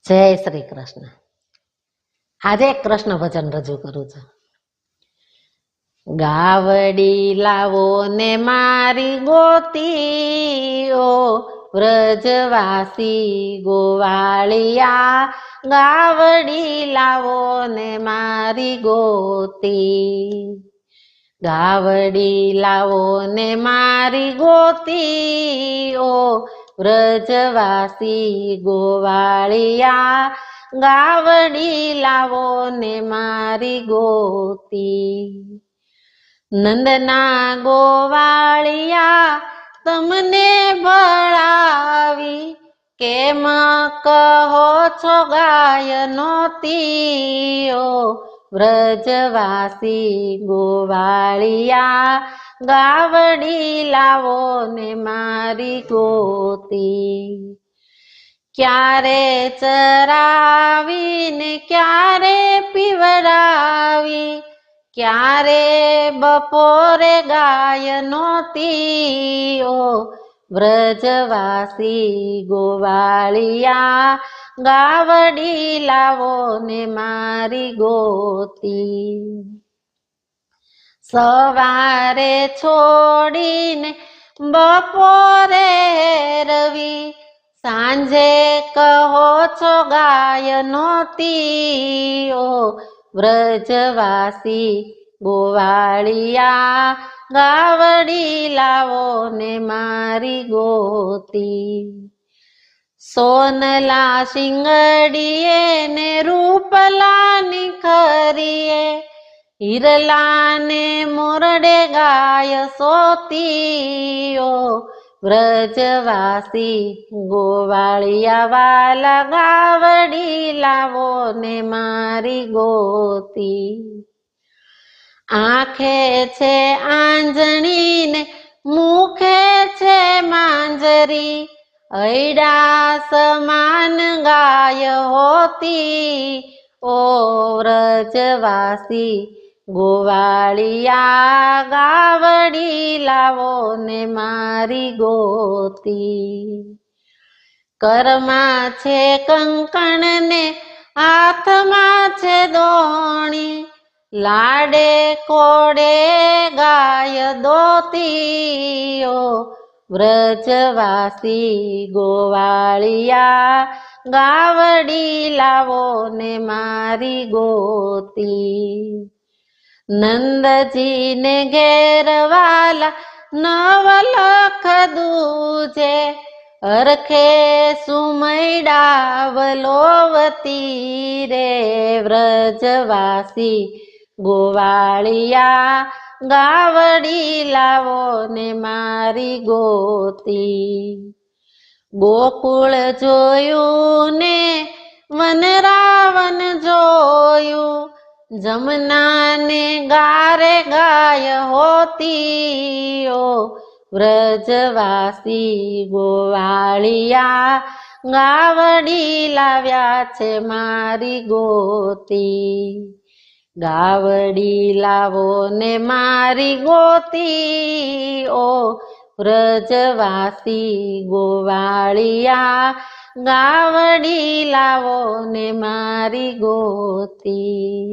જય શ્રી કૃષ્ણ। આજે એક કૃષ્ણ ભજન રજૂ કરું છું। ગાવડી લાવો ને મારી ગોતીઓ, વ્રજવાસી ગોવાળિયા। ગાવડી લાવો ને મારી ગોતી, ગાવડી લાવો ને મારી ગોતીઓ, વ્રજવાસી ગોવાળિયા। ગાવડી લાવો ને મારી ગોતી। નંદના ગોવાળિયા તમને ભળાવી, કેમ કહો છો ગાય નોતીઓ, વ્રજવાસી ગોવાળિયા। ગાવડી લાવો ને મારી ગોતી। ક્યારે ચરાવીને ક્યારે પીવડાવી, ક્યારે બપોરે ગાય નોતીઓ, વ્રજવાસી ગોવાળિયા। ગાવડી લાવો ને મારી ગોતી। સવારે છોડીને બપોરે રવી, સાંજે કહો છો ગાય નોતીઓ, વ્રજવાસી ગોવાળિયા। ગાવડી લાવો ને મારી ગોતી। સોનલા શિંગડીએ ને રૂપલા નિખરીએ, હિરલા ને મોરડે ગાય સોતીઓ, વ્રજવાસી ગોવાળિયા। વાલા ગાવડી લાવો ને મારી ગોતી। આંખે છે આંજણી ને મુખે છે માંજરી, હૈડા સમાન ગાય હોતી, ઓ વ્રજવાસી ગોવાળિયા। ગાવડી લાવો ને મારી ગોતી। કરમાં છે કંકણ ને હાથમાં છે દોણી, લાડે કોડે ગાય દોતીઓ, વ્રજવાસી ગોવાળિયા। ગાવડી લાવો ને મારી ગોતી। નંદજી ને ઘેરવાલા નવલખ દૂજે, હરખે સુમૈડા વલોવતી રે, વ્રજવાસી ગોવાળિયા। ગાવડી લાવો ને મારી ગોતી। ગોકુળ જોયું ને વનરાવન જોયું, જમના ને ગારે ગાય હોતીઓ, વ્રજવાસી ગોવાળિયા। ગાવડી લાવ્યા છે મારી ગોતી। ગાવડી લાવો ને મારી ગોતી, ઓ વ્રજવાસી ગોવાળિયા। ગાવડી લાવો ને મારી ગોતી।